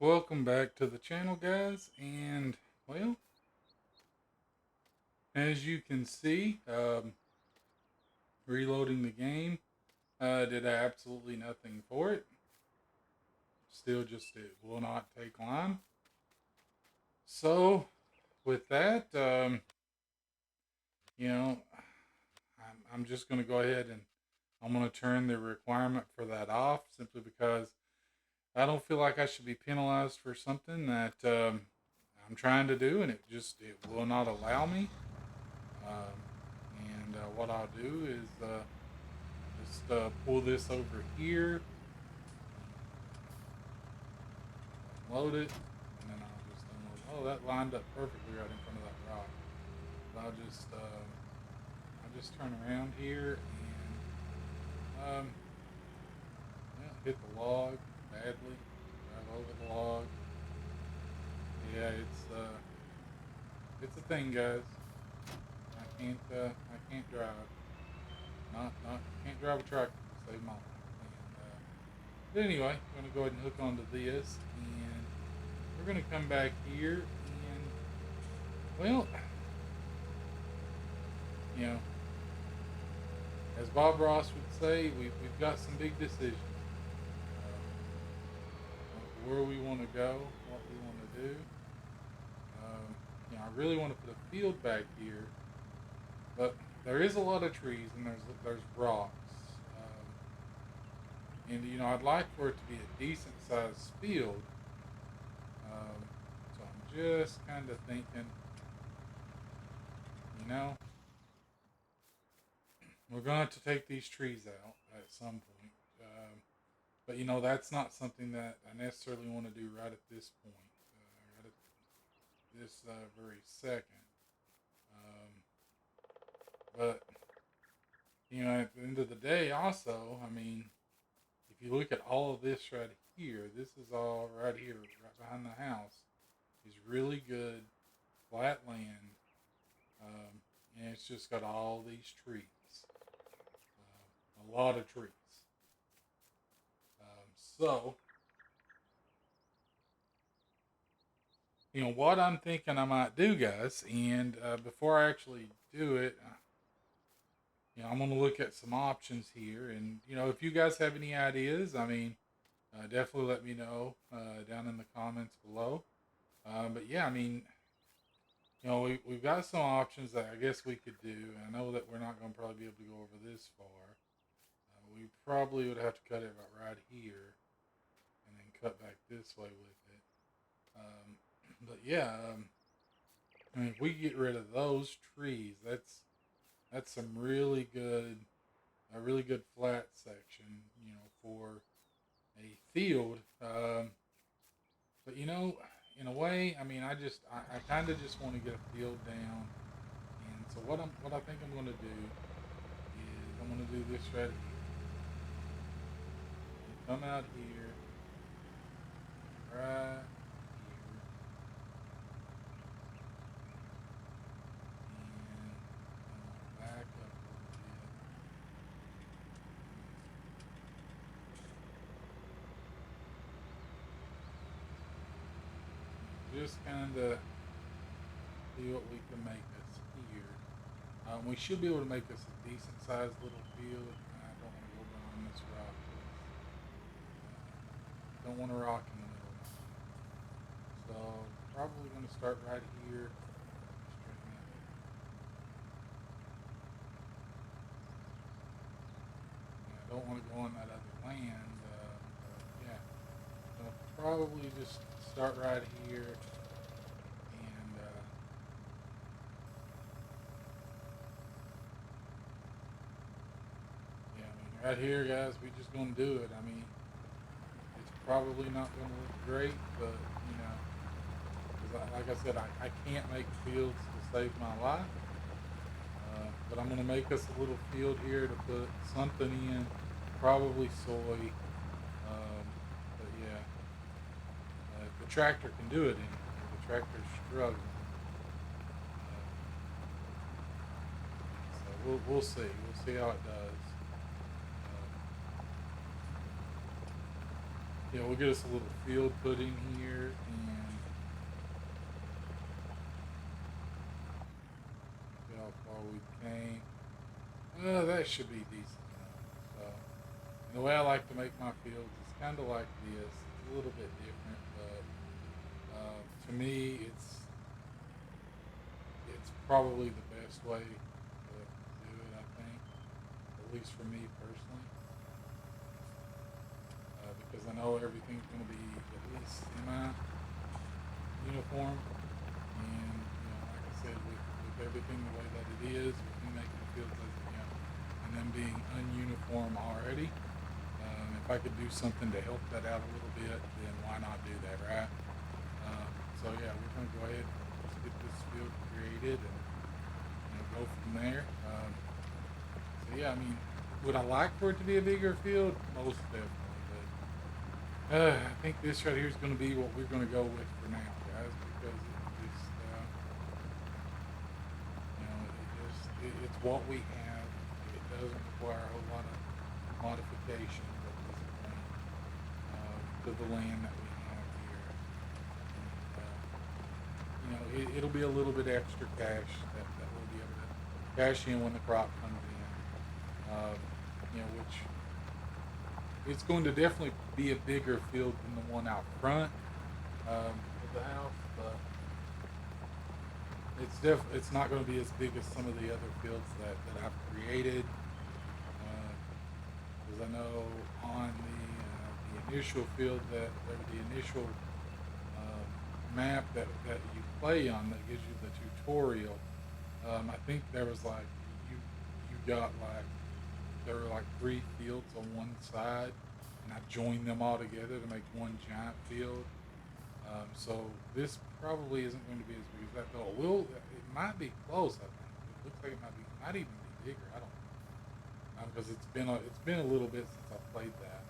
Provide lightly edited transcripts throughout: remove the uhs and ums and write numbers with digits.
Welcome back to the channel, guys. And, well, as you can see, reloading the game did absolutely nothing for it. Still just, it will not take lime. So, with that, you know, I'm just going to go ahead and I'm going to turn the requirement for that off simply because I don't feel like I should be penalized for something that I'm trying to do, and it will not allow me. Um, and what I'll do is just pull this over here and load it, and then I'll just unload. Oh, that lined up perfectly right in front of that rock. But I'll just turn around here and yeah, hit the log badly, drive over the log. Yeah, it's a thing, guys. I can't drive. Not can't drive a tractor to save my life. But anyway, I'm gonna go ahead and hook onto this, and we're gonna come back here, and well, you know, as Bob Ross would say, we've got some big decisions. Where we want to go, what we want to do. I really want to put a field back here, but there is a lot of trees and there's rocks. I'd like for it to be a decent sized field. So I'm just kind of thinking, you know, we're going to have to take these trees out at some point. But that's not something that I necessarily want to do right at this point, right at this very second. But at the end of the day, also, I mean, if you look at all of this right here, this is all right here, right behind the house, is really good flat land, and it's just got all these trees, a lot of trees. So what I'm thinking I might do, guys, and before I actually do it, I'm going to look at some options here. And, if you guys have any ideas, I mean, definitely let me know down in the comments below. But yeah, I mean, we've got some options that I guess we could do. I know that we're not going to probably be able to go over this far. We probably would have to cut it right here and then cut back this way with it. But yeah, I mean, if we get rid of those trees, that's some really good, a really good flat section, for a field. But in a way, I mean, I kind of just want to get a field down. And so what I think I'm going to do is I'm going to do this right here. Come out here, right here, and back up a little bit. Just kind of see what we can make us here. We should be able to make us a decent sized little field. I don't want to go down this rock. Don't want a rock in the middle. So probably going to start right here. Straighten that. I don't want to go on that other land. Yeah, so probably just start right here and yeah, I mean right here, guys, we just gonna do it. I mean, it's probably not gonna look great, but like I said, I can't make fields to save my life. But I'm gonna make us a little field here to put something in, probably soy. But yeah, if the tractor can do it anyway. The tractor's struggling. So we'll see. We'll see how it does. Yeah, we'll get us a little field put in here, and see how far we came. That should be decent enough. So, and the way I like to make my fields is kind of like this. It's a little bit different, but to me, it's probably the best way to do it. I think, at least for me personally, because I know everything's going to be at least semi uniform. And like I said, with everything the way that it is, with me making the fields as and them being ununiform already, if I could do something to help that out a little bit, then why not do that, right? So yeah, we're gonna go ahead and just get this field created and go from there. So yeah, I mean, would I like for it to be a bigger field? Most definitely, but I think this right here is going to be what we're going to go with for now, guys, because it's what we have. It doesn't require a whole lot of modification at this point to the land that we have here. It'll be a little bit extra cash that we'll be able to cash in when the crop comes in. Which it's going to definitely be a bigger field than the one out front of the house, but it's not going to be as big as some of the other fields that I've created. Because I know on the initial field or the initial map that you play on that gives you the tutorial, I think there was like you got like there were like three fields on one side, and I joined them all together to make one giant field. So this probably isn't going to be as big as that, though. It might be close. I think it looks like might even be bigger. I don't know because it's been a little bit since I played that.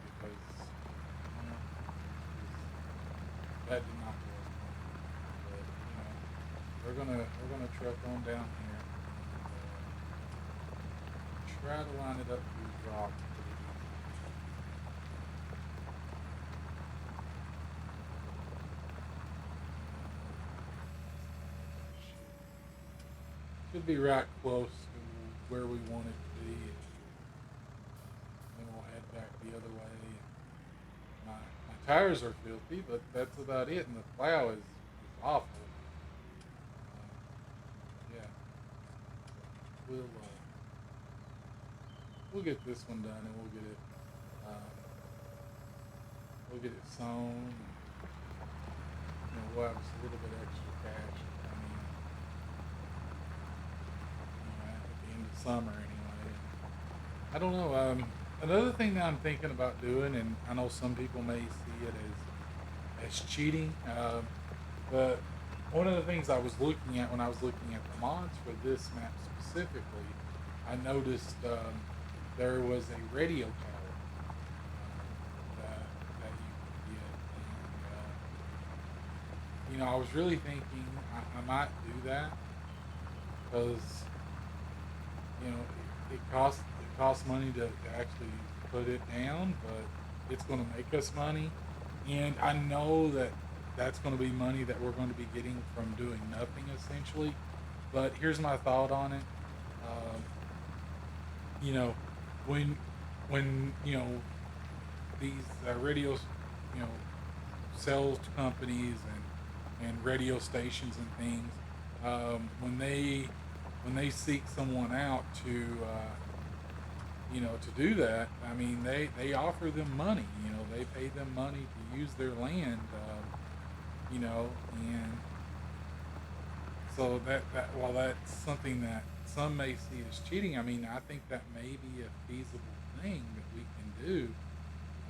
Because that did not go as planned. But we're gonna truck on down here. Try to line it up to these rocks. Should be right close to where we want it to be. Then we'll head back the other way. My tires are filthy, but that's about it. And the plow is awful. Yeah, we'll get this one done, and uh, we'll get it sown. We'll have us a little bit extra cash. I mean, at the end of summer anyway. I don't know. Another thing that I'm thinking about doing, and I know some people may see it as cheating, but one of the things I was looking at when I was looking at the mods for this map specifically, I noticed there was a radio tower that you could get, and I was really thinking I might do that because it costs money to actually put it down, but it's going to make us money, and I know that that's going to be money that we're going to be getting from doing nothing essentially. But here's my thought on it. Um, you know, when these radios, you know, sales companies and radio stations and things, when they seek someone out to do that, I mean, they offer them money. They pay them money to use their land. And so that while that's something that some may see as cheating, I mean, I think that may be a feasible thing that we can do.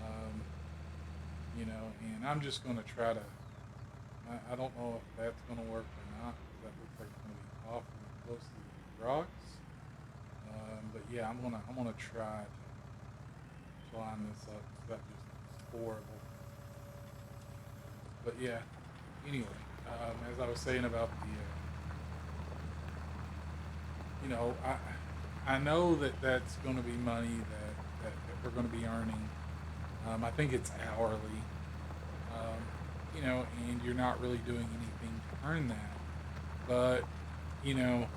Um, and I'm just going to try to. I don't know if that's going to work or not because that looks like it's going to be awfully close to the rocks. But yeah, I'm gonna try to line this up because that just looks horrible. But yeah, anyway, as I was saying about I know that that's going to be money that we're going to be earning I think it's hourly, um, and you're not really doing anything to earn that. But, you know,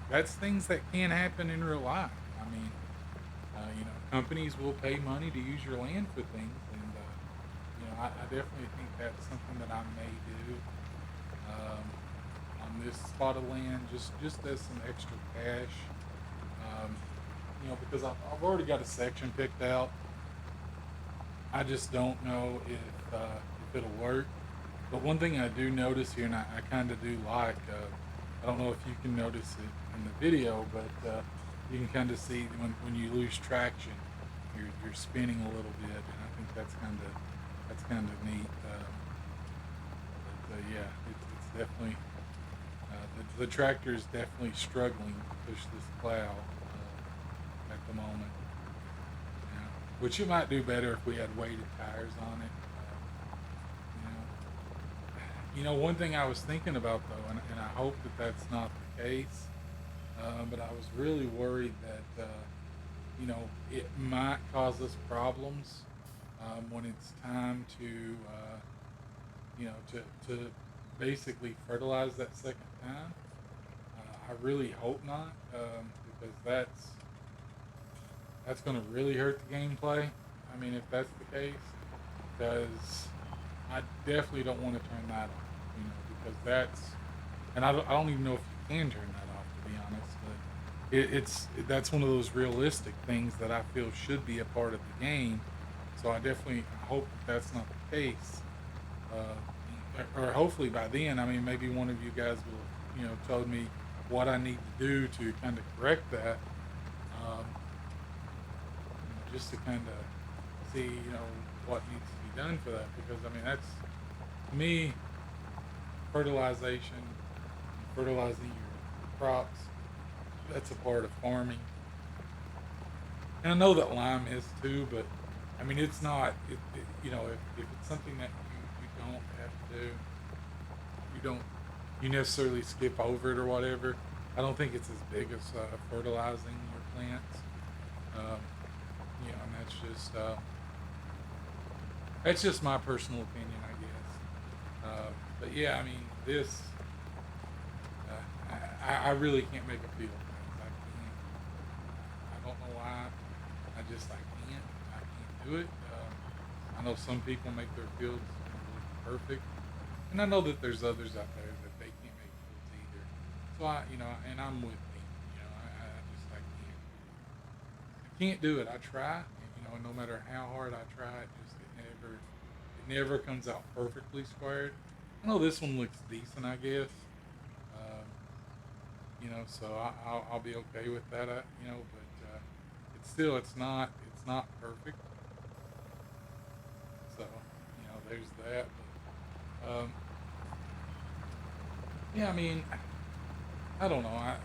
that's things that can happen in real life. I mean, companies will pay money to use your land for things, and I definitely think that's something that I may do um, on this spot of land, just as some extra cash. Um, because I've already got a section picked out. I just don't know if it'll work. But one thing I do notice here, and I kind of do like, I don't know if you can notice it in the video, but you can kind of see when you lose traction, you're spinning a little bit, and I think that's kind of neat. But yeah, it's definitely the tractor is definitely struggling to push this plow at the moment. Yeah. Which it might do better if we had weighted tires on it. One thing I was thinking about though, and I hope that that's not the case, but I was really worried that it might cause us problems when it's time to to basically fertilize that second time. I really hope not, because that's going to really hurt the gameplay. I mean, if that's the case, because I definitely don't want to turn that off, because and I don't even know if you can turn that off, to be honest, but that's one of those realistic things that I feel should be a part of the game. So I definitely hope that that's not the case. Or hopefully by then, I mean, maybe one of you guys will, told me what I need to do to kind of correct that, um, just to kind of see, what needs to be done for that. Because I mean, that's to me, fertilization, fertilizing your crops. That's a part of farming, and I know that lime is too. But I mean, it's not. If it's something that you don't have to do, you don't you necessarily skip over it or whatever. I don't think it's as big as fertilizing your plants. Um, and that's just my personal opinion, I guess. But yeah, I mean, this I really can't make a field. I can't. I don't know why. I can't do it. I know some people make their fields look perfect, and I know that there's others out there that they can't make fields either. So and I'm with me. I can't do it. I try, and no matter how hard I try, it never comes out perfectly squared. I know this one looks decent, I guess. Um, so I'll be okay with that. But it's not perfect. So there's that. But yeah, I mean, I don't know.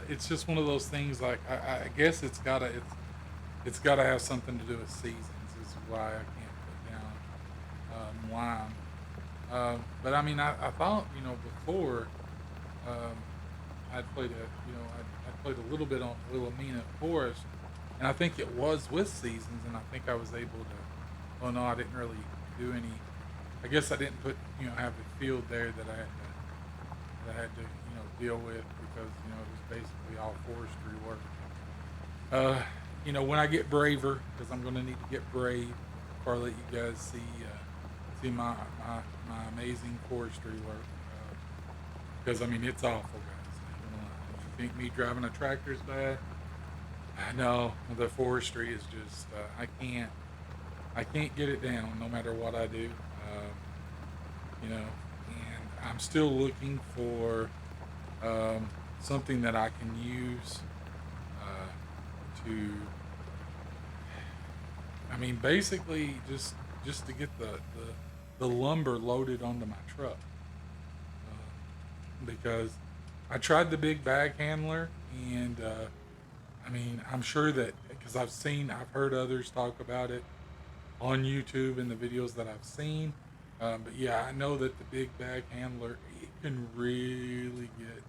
It's just one of those things. Like I guess it's gotta have something to do with seasons. Is why I can't put down lime. But I mean, I thought before um, I'd played I played a little bit on Wilhelmina Forest, and I think it was with seasons, and I think I was able to. Oh no, I didn't really do any. I guess I didn't put have a field there that I had to deal with because it was basically all forestry work. When I get braver, because I'm going to need to get brave before I let you guys see my amazing forestry work. Because I mean, it's awful, guys. You think me driving a tractor is bad? I know the forestry is just I can't get it down no matter what I do. And I'm still looking for something that I can use to I mean, basically, just to get the lumber loaded onto my truck, because I tried the big bag handler, and I mean, I'm sure that because I've heard others talk about it on YouTube in the videos that I've seen. But yeah, I know that the big bag handler it can really get.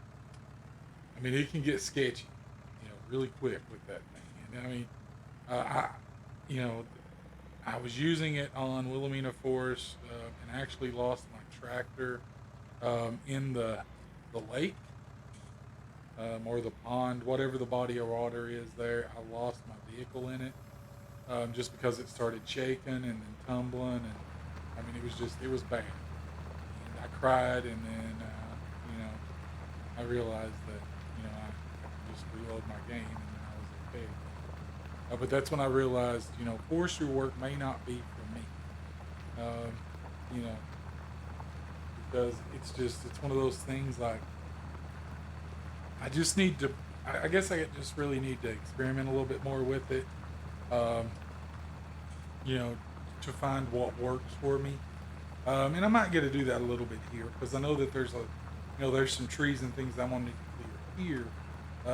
I mean, it can get sketchy, really quick with that thing. And I mean, I you know, I was using it on Wilhelmina Forest, and actually lost my tractor in the lake, or the pond, whatever the body of water is there. I lost my vehicle in it, just because it started shaking and then tumbling, and I mean, it was bad, and I cried, and then I realized that I could just reload my game, and then I was okay again. But that's when I realized, forestry work may not be for me. Um, you know, because it's one of those things like I just need to. I guess I just really need to experiment a little bit more with it. Um, you know, to find what works for me. And I might get to do that a little bit here because I know that there's some trees and things I wanted to clear here.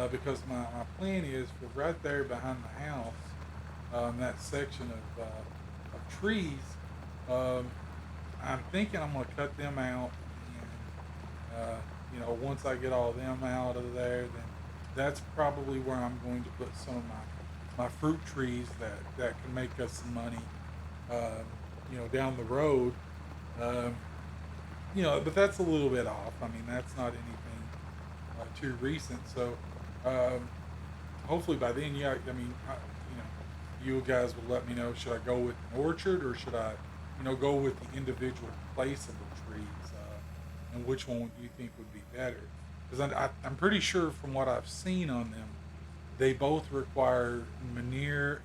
Because my plan is for right there behind the house, that section of trees. Um, I'm thinking I'm going to cut them out, and once I get all them out of there, then that's probably where I'm going to put some of my fruit trees that can make us some money, down the road. Um, but that's a little bit off. I mean, that's not anything too recent. So um, hopefully by then, yeah. I mean, you guys will let me know. Should I go with an orchard, or should I, go with the individual placeable trees? And which one do you think would be better? Because I'm pretty sure from what I've seen on them, they both require manure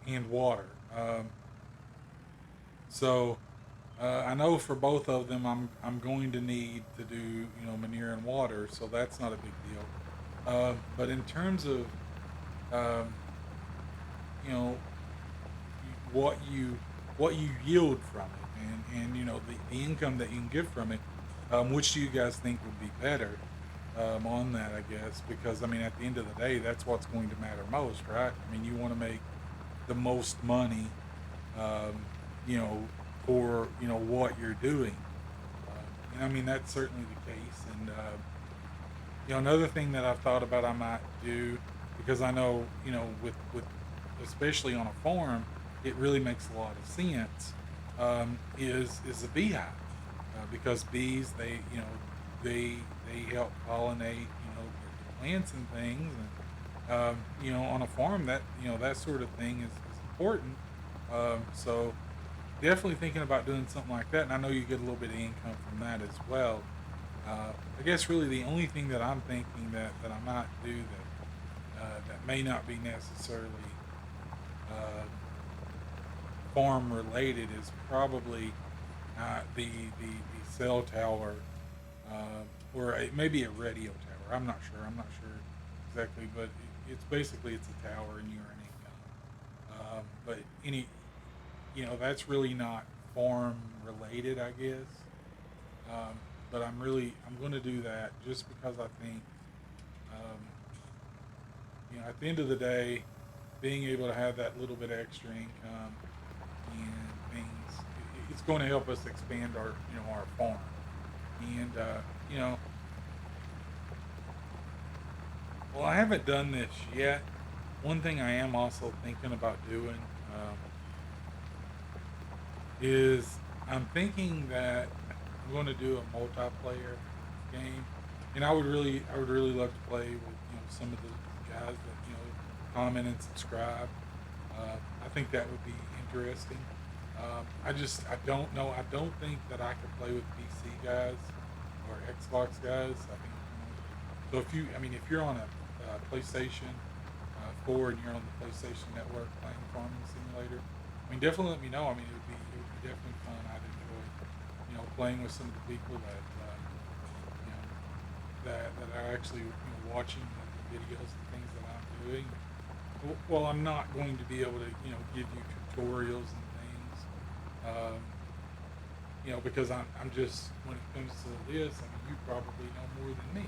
and water. So I know for both of them, I'm going to need to do manure and water, so that's not a big deal. But in terms of um, you know what you yield from it, and the income that you can get from it, which do you guys think would be better on that? I guess because I mean at the end of the day, that's what's going to matter most, right? I mean you want to make the most money, um, you know, for what you're doing. And I mean that's certainly the case. And another thing that I've thought about I might do, because I know with especially on a farm, it really makes a lot of sense. Is a beehive, because bees they help pollinate the plants and things, and on a farm that sort of thing is important. So definitely thinking about doing something like that, and I know you get a little bit of income from that as well. I guess really the only thing that I'm thinking that I might do that may not be necessarily uh, farm related is probably the cell tower, or it may be a radio tower. I'm not sure. I'm not sure exactly, but it's basically it's a tower and you're an income. But that's really not farm related, I guess. But I'm going to do that just because I think, um, at the end of the day, being able to have that little bit extra income and things, it's going to help us expand our farm. And well, I haven't done this yet. One thing I am also thinking about doing, is I'm thinking that I'm going to do a multiplayer game, and I would really love to play with some of the guys that comment and subscribe. I think that would be interesting. I don't know. I don't think that I could play with PC guys or Xbox guys. I think so. If you're on a PlayStation 4 and you're on the PlayStation Network playing Farming Simulator, definitely let me know. It would be definitely fun. I'd enjoy playing with some of the people you know that are actually watching the videos and things that I'm doing. Well, I'm not going to be able to give you tutorials and things, um, because I'm just when it comes to this, you probably know more than me.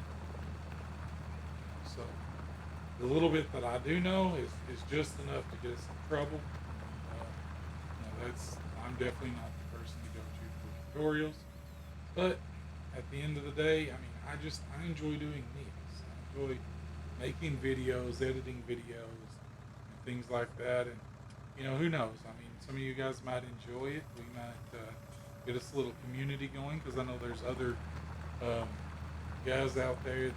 So the little bit that I do know is just enough to get us in trouble. And, that's I'm definitely not the person to go to for tutorials. But at the end of the day, I enjoy doing this. I enjoy making videos, editing videos, and things like that. And who knows? I mean, some of you guys might enjoy it. We might get us a little community going because I know there's other um, guys out there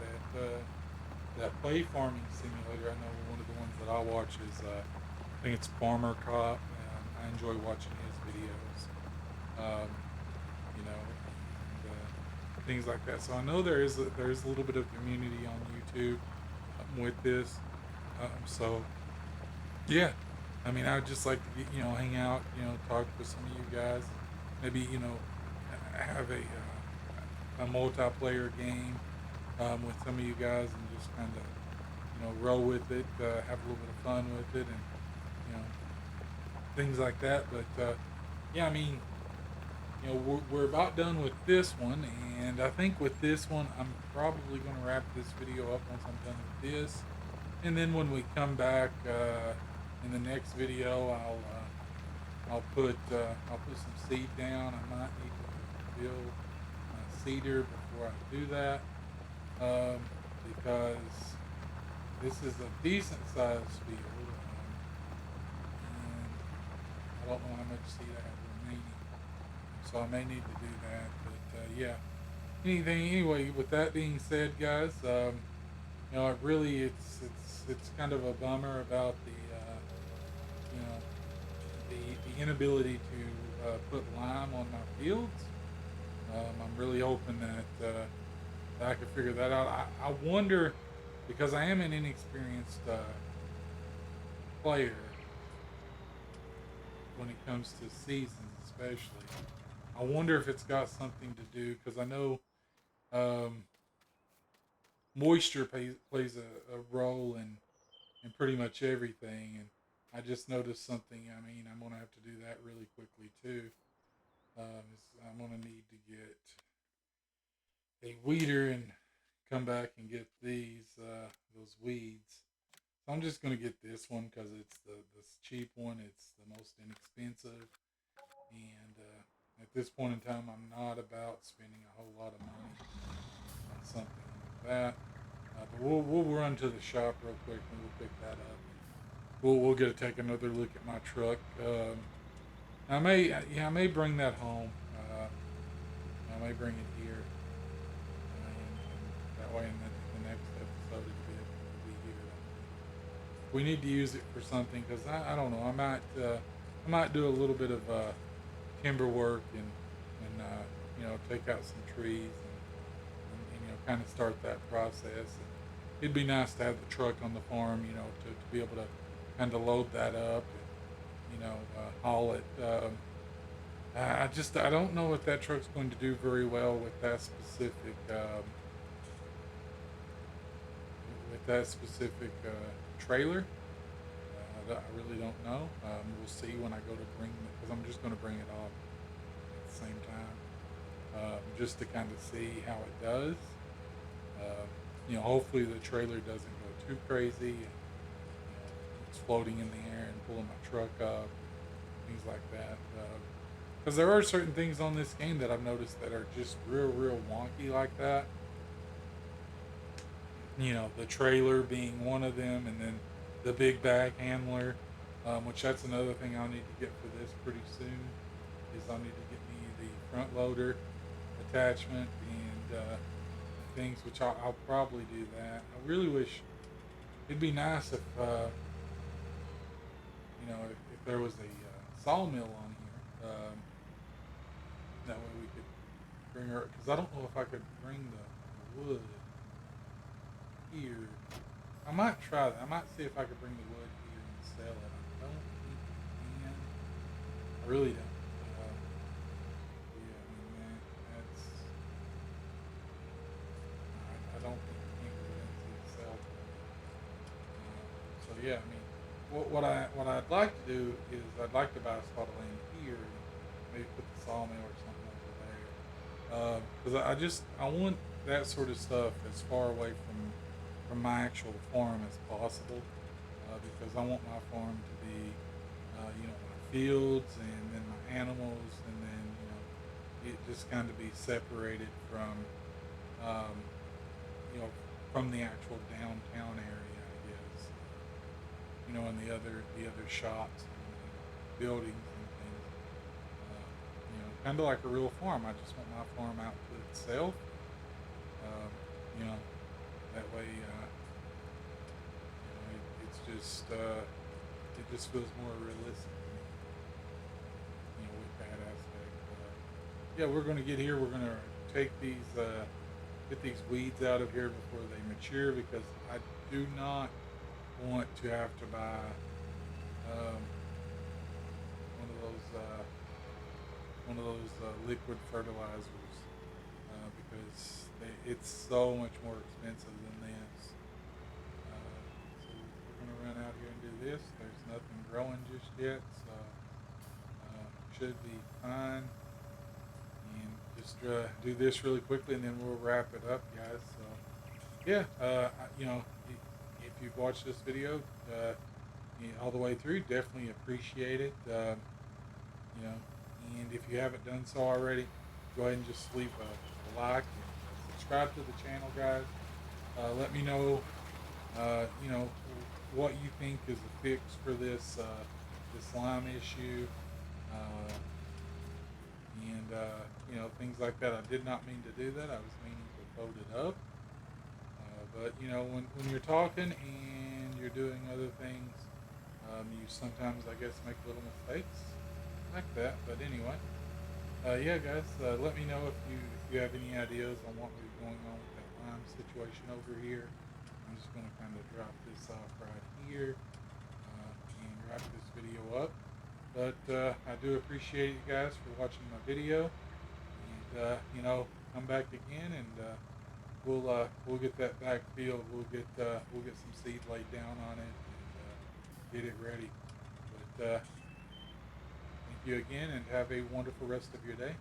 that play Farming Simulator. I know one of the ones that I watch is I think it's Farmer Cop. I enjoy watching his videos. Um, things like that. So I know there is a little bit of community on YouTube with this. So yeah, I mean, I would just like to get, hang out, talk with some of you guys, maybe have a multiplayer game with some of you guys, and just kind of roll with it, have a little bit of fun with it, and you know things like that. But yeah, I mean, we're about done with this one, and I think with this one, I'm probably going to wrap this video up once I'm done with this. And then when we come back in the next video, I'll put some seed down. I might need to build a seeder before I do that, um, because this is a decent sized field, and I don't know how much seed I have remaining, so I may need to do that. But yeah, anyway. With that being said, guys, it really it's kind of a bummer about you know the inability to put lime on my fields. I'm really hoping that I can figure that out. I wonder, because I am an inexperienced player when it comes to seasons, especially. I wonder if it's got something to do, because I know um, moisture plays a role in pretty much everything. And I just noticed something. I mean, I'm gonna have to do that really quickly too. I'm gonna need to get a weeder and come back and get those weeds. So I'm just gonna get this one because it's the cheap one. It's the most inexpensive, and at this point in time, I'm not about spending a whole lot of money on something like that. But we'll run to the shop real quick and we'll pick that up. We'll get to take another look at my truck. I may bring that home. I may bring it here, and that way in the next episode it'll be here. We need to use it for something, because I don't know. I might do a little bit of timber work, and take out some trees, and kind of start that process. And it'd be nice to have the truck on the farm, to be able to kind of load that up and haul it. I don't know if that truck's going to do very well with that specific trailer. I really don't know. We'll see when I go to bring it, because I'm just going to bring it off at the same time, just to kind of see how it does. Hopefully the trailer doesn't go too crazy. And, it's floating in the air and pulling my truck up, things like that. Because there are certain things on this game that I've noticed that are just real wonky like that. The trailer being one of them, and then the big bag handler, which that's another thing I'll need to get for this pretty soon. Is I'll need to get me the front loader attachment and things, which I'll probably do that. I really wish it'd be nice if there was a sawmill on here. That way we could bring her, because I don't know if I could bring the wood here. I might try that. I might see if I could bring the wood here and sell it. I don't think I can. I really don't. Yeah, I mean, that's. I don't think I can get into sell. So yeah, I mean, what I'd like to do is I'd like to buy a spot of land here, and maybe put the sawmill or something over there. Because I want that sort of stuff as far away from my actual farm as possible, because I want my farm to be, my fields, and then my animals, and then it just kind of be separated um, from the actual downtown area, I guess. in the other shops and buildings and things. Kind of like a real farm. I just want my farm out to itself. Um, you know, that way, it just feels more realistic to me. With that aspect. Yeah, we're going to get here. We're going to take get these weeds out of here before they mature because I do not want to have to buy um, one of those liquid fertilizers because it's so much more expensive than this. So we're gonna run out here and do this. There's nothing growing just yet, so should be fine. And just do this really quickly, and then we'll wrap it up, guys. So yeah, if you've watched this video all the way through, definitely appreciate it. You know, and if you haven't done so already, go ahead and just leave a like and subscribe to the channel, guys. Let me know, what you think is a fix for this Lyme issue, uh, and things like that. I did not mean to do that. I was meaning to fold it up, but when you're talking and you're doing other things, you sometimes, I guess, make little mistakes like that. But anyway, yeah, guys, let me know if you have any ideas on what was going on with that Lyme situation over here. I'm just going to kind of drop this off right here and wrap this video up. But I do appreciate you guys for watching my video, and come back again, and we'll get that backfield. We'll get some seed laid down on it and get it ready. But thank you again, and have a wonderful rest of your day.